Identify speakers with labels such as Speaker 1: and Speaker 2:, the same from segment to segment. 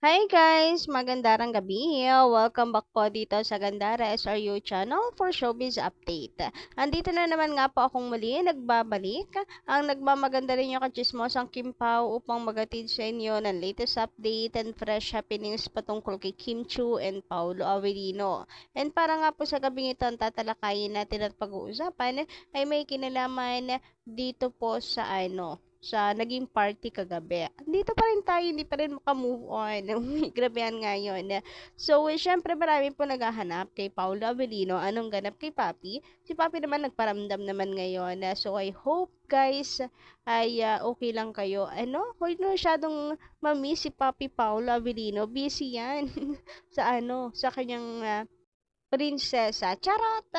Speaker 1: Hi guys! Magandang gabi! Welcome back po dito sa Gandara SRU channel for Showbiz Update. Andito na naman nga po akong muli, nagbabalik. Ang nagmamaganda rin yung kachismosang Kim Pao upang magatid sa inyo ng latest update and fresh happenings patungkol kay Kim Chu and Paulo Avelino. And para nga po sa gabing ito ang tatalakayin natin at pag-uusapan ay may kinalaman dito po sa naging party kagabi. Dito pa rin tayo, hindi pa rin makamove on. Grabe yan ngayon. So, syempre marami po naghahanap kay Paolo Avellino. Anong ganap kay Papi? Si Papi naman nagparamdam naman ngayon. So, I hope guys ay okay lang kayo. Huwag na masyadong mamiss si Papi Paolo Avellino. Busy yan sa kanyang prinsesa. Charot!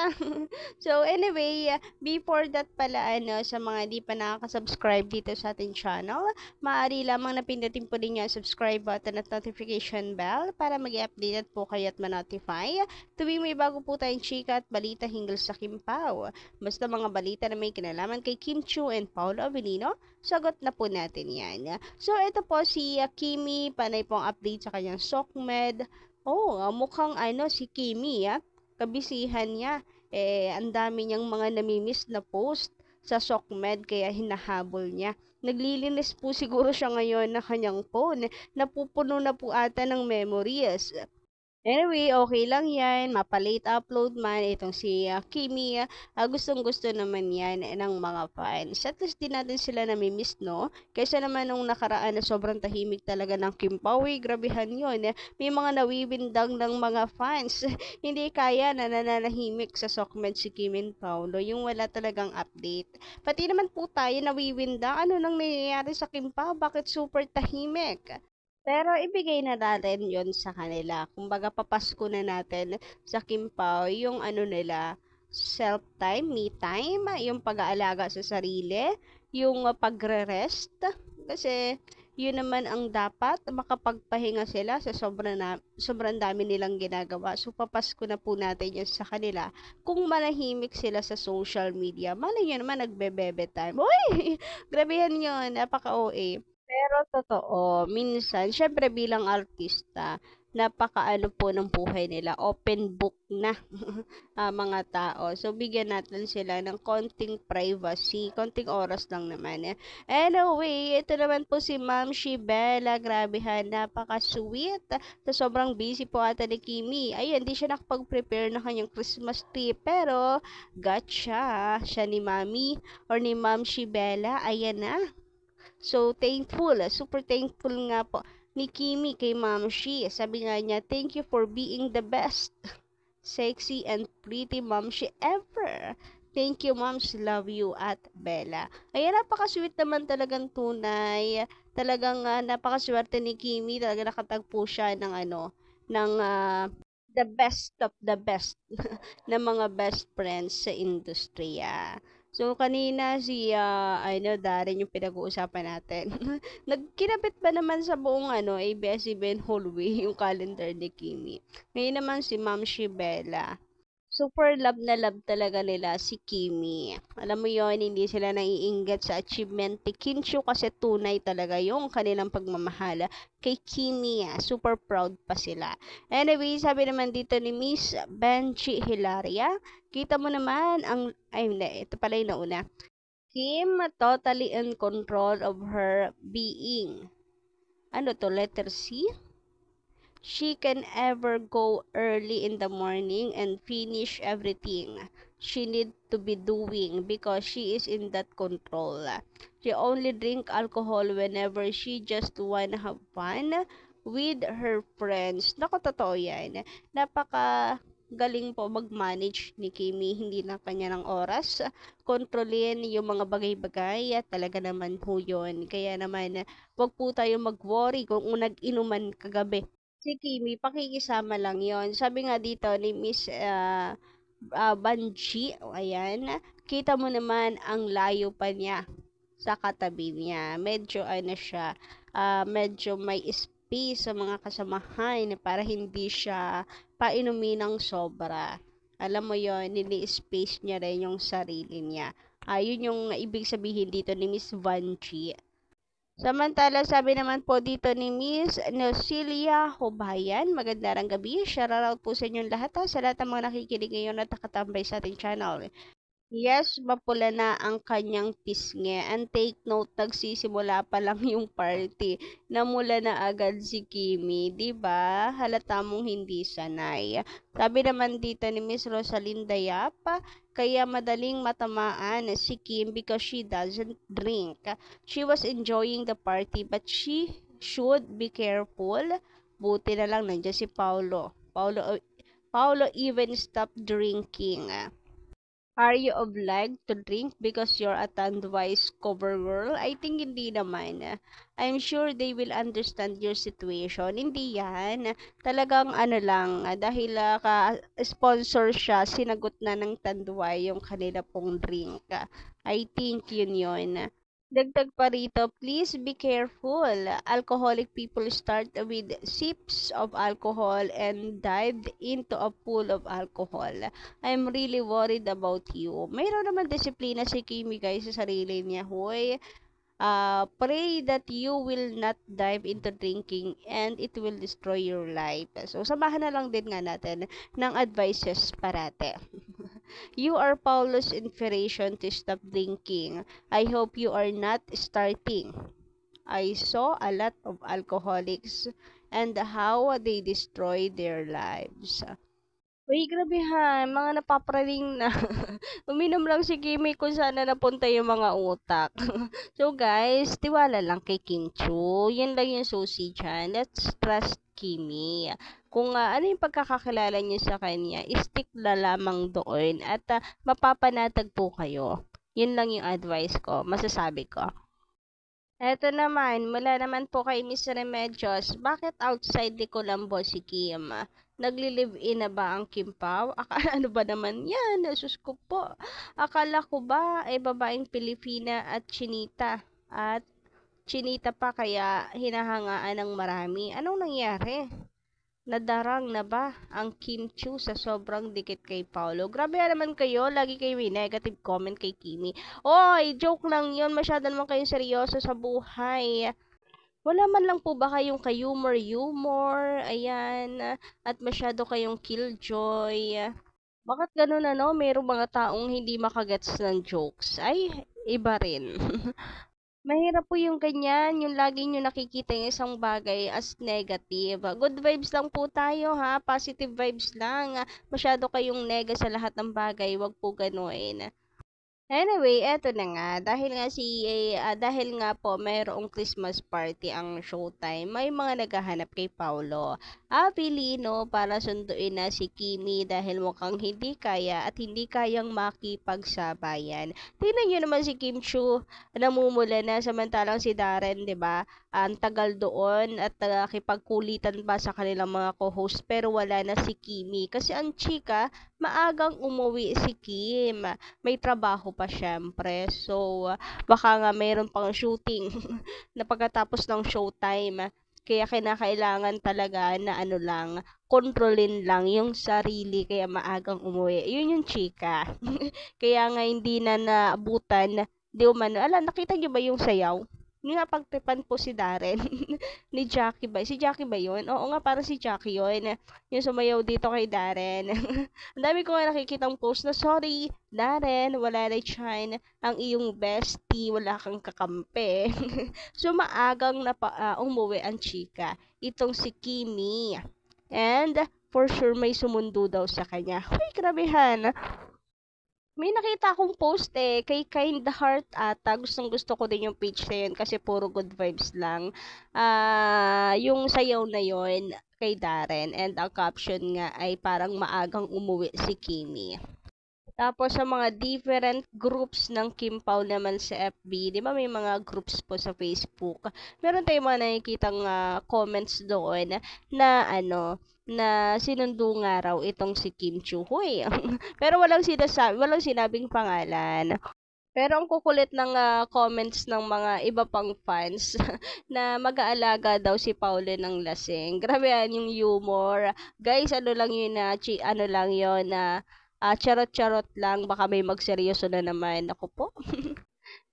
Speaker 1: So, anyway, before that pala, sa mga di pa nakaka-subscribe dito sa ating channel, maaari lamang napindutin po ninyo ang subscribe button at notification bell para mag-update po kayo at ma-notify tuwing may bago po tayong chika at balita hinggil sa Kim Pao. Basta mga balita na may kinalaman kay Kim Chu and Paolo Avellino, sagot na po natin yan. So, ito po si Kimi, panay pong update sa kanyang SOCMED. Mukhang si Kimi, kabisihan niya. Ang dami niyang mga namimiss na post sa SOCMED kaya hinahabol niya. Naglilinis po siguro siya ngayon na kanyang phone. Napupuno na po ata ng memories. Anyway, okay lang yan. Mapa-late upload man. Itong si Kimi, gustong-gusto naman yan ng mga fans. At least din natin sila namimiss, no? Kaysa naman nung nakaraan na sobrang tahimik talaga ng Kim Pao. Grabehan yun. May mga nawiwindang ng mga fans. Hindi kaya na nananahimik sa Sokmed si Kim and Paulo. Yung wala talagang update. Pati naman po tayo nawiwindang. Ano nang nangyayari sa Kim Pao? Bakit super tahimik? Pero ibigay na natin yon sa kanila. Kumbaga, papasko na natin sa Kimpaw yung nila, self-time, me time, yung pag-aalaga sa sarili, yung pagre-rest. Kasi, yun naman ang dapat, makapagpahinga sila sa sobrang dami nilang ginagawa. So, papasko na po natin yun sa kanila. Kung manahimik sila sa social media, malay nyo naman nagbe-bebe time. Uy! Grabe yan yun, napaka-OA. Pero totoo, minsan, syempre bilang artista, napakaano po ng buhay nila, open book na mga tao. So, bigyan natin sila ng konting privacy, konting oras lang naman. Anyway, ito naman po si Ma'am Shibela, grabe ha, napaka-sweet. Sa sobrang busy po ata ni Kimi. Ayun, di siya nakapag-prepare ng kanyang Christmas tree, pero gotcha, siya ni Mami or ni Ma'am Shibela, ayan na. So, thankful, super thankful nga po ni Kimi kay Ma'am Shi. Sabi nga niya, thank you for being the best, sexy and pretty Ma'am Shi ever. Thank you, Moms. Love you at Bella. Ayan, napaka-sweet naman talagang tunay. Talagang napakaswerte ni Kimi. Talaga nakatagpo siya ng the best of the best na mga best friends sa industriya. So, kanina si, Darren yung pinag-uusapan natin. Nagkinabit ba naman sa buong, ABS-CBN hallway yung calendar ni Kimi? Ngayon naman si Ma'am Shibela. Super love na love talaga nila si Kimi. Alam mo yon, hindi sila naiinggit sa achievement ni Kim Chiu kasi tunay talaga yung kanilang pagmamahal kay Kimi. Super proud pa sila. Anyway, sabi naman dito ni Miss Benchi Hilaria, kita mo naman hindi, ito pala yung nauna. Kim totally in control of her being. Ano to, letter C? She can ever go early in the morning and finish everything she need to be doing because she is in that control. She only drink alcohol whenever she just wanna have fun with her friends. Naku, totoo yan. Napaka galing po mag-manage ni Kimi, hindi na kanya ng oras. Kontrolin yung mga bagay-bagay at talaga naman po yun. Kaya naman, wag po tayo mag-worry kung nag-inuman kagabi si Kimi, pakikisama lang yon. Sabi nga dito ni Miss Banji, ayan, kita mo naman ang layo pa niya sa katabi niya. Medyo medyo may space sa mga kasamahan para hindi siya painumin ng sobra. Alam mo yon, nili-space niya rin yung sarili niya. Yun yung ibig sabihin dito ni Miss Banji. Samantala, sabi naman po dito ni Miss Nocilia Hobayan, magandang gabi. Shoutout po sa inyong lahat sa lahat ng mga nakikinig ngayon at nakatambay sa ating channel. Yes, mapula na ang kanyang pisngi. And take note, nagsisimula pa lang yung party. Namula na agad si Kimi, 'di ba? Halata mong hindi sanay. Sabi naman dito ni Miss Rosalinda Yap, kaya madaling matamaan si Kim because she doesn't drink. She was enjoying the party but she should be careful. Buti na lang nandiyan si Paulo even stopped drinking. Are you obliged to drink because you're a Tandwise cover girl? I think hindi naman. I'm sure they will understand your situation. Hindi yan. Talagang ano lang, dahil ka-sponsor siya, sinagot na ng Tandway yung kanila pong drink. I think yun. Dagdag pa rito, please be careful. Alcoholic people start with sips of alcohol and dive into a pool of alcohol. I'm really worried about you. Mayroon naman disiplina si Kimi guys sa sarili niya. Hoy, pray that you will not dive into drinking and it will destroy your life. So, samahan na lang din nga natin ng advices parate. You are Paulo's inspiration to stop drinking. I hope you are not starting. I saw a lot of alcoholics and how they destroy their lives. Uy, grabehan, mga napapraning na. Uminom lang si Kimi kung saan na napunta yung mga utak. So guys, tiwala lang kay Kim Chu. Yan lang yung susi dyan. Let's trust Kimi. Kung ano yung pagkakakilala niyo sa kanya, stick na lamang doon at mapapanatag po kayo. Yun lang yung advice ko, masasabi ko. Eto naman, mula naman po kay Miss Remedios, bakit outside de Colombo si Kim? Nagli-live-in na ba ang Kim Pao? Ano ba naman yan? Sus ko po. Akala ko ba ay babaeng Pilipina at Chinita? At Chinita pa kaya hinahangaan ng marami. Anong nangyari? Nadarang na ba ang Kim Chu sa sobrang dikit kay Paolo? Grabe naman kayo, lagi kayo may negative comment kay Kimi. Oy, joke lang yun, masyado naman kayong seryoso sa buhay. Wala man lang po ba kayong ka-humor, ayan, at masyado kayong killjoy. Bakit ganun ano, mayroong mga taong hindi makagets ng jokes? Ay, iba rin. Mahirap po yung ganyan, yung lagi nyo nakikita yung isang bagay as negative. Good vibes lang po tayo ha, positive vibes lang. Masyado kayong nega sa lahat ng bagay, wag po ganoin. Anyway, eto na nga. Dahil nga po mayroong Christmas party ang Showtime, may mga naghahanap kay Paulo Abilino para sunduin na si Kimi dahil mukhang hindi kaya at hindi kayang makipagsabayan. Tingnan nyo naman si Kim Chu, namumula na samantalang si Darren, 'di ba? Ang tagal doon at nakipagkulitan pa sa kanilang mga co-host pero wala na si Kimi kasi ang chika maagang umuwi si Kim, may trabaho pa syempre. So, baka nga mayroon pang shooting na pagkatapos ng showtime. Kaya kinakailangan talaga na ano lang, kontrolin lang yung sarili kaya maagang umuwi. Yun yung chika. Kaya nga hindi na naabutan. Di umano. Ala, nakita niyo ba yung sayaw? Pagtripan po si Darren ni Jackie ba? Si Jackie ba yun? Oo nga, para si Jackie yun. Yung sumayaw dito kay Darren. Ang dami ko nga nakikitang post na, sorry, Darren, wala na Chine, ang iyong bestie, wala kang kakampi. So, maagang umuwi ang chika. Itong si Kimi. And, for sure, may sumundo daw sa kanya. Uy, grabehan. May nakita akong post kay Kind Heart ata. Gustong gusto ko din yung page na yun kasi puro good vibes lang. Yung sayaw na yun kay Darren and ang caption nga ay parang maagang umuwi si Kimi. Tapos sa mga different groups ng Kim Pao naman sa FB, di ba may mga groups po sa Facebook. Meron tayong mga nakikitang comments doon na na sinundo nga raw itong si Kim Chu Hoy. Pero walang sinabing pangalan. Pero ang kukulit ng comments ng mga iba pang fans na mag-aalaga daw si Paulo ng lasing. Grabe yan yung humor. Guys, ano lang yun ano lang yun na charot-charot lang, baka may magseryoso na naman. Ako po.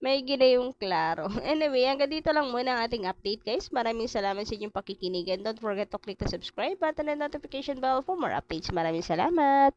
Speaker 1: May gina yung klaro. Anyway, hanggang dito lang muna ang ating update guys. Maraming salamat sa inyong pakikinig and don't forget to click the subscribe button and notification bell for more updates. Maraming salamat!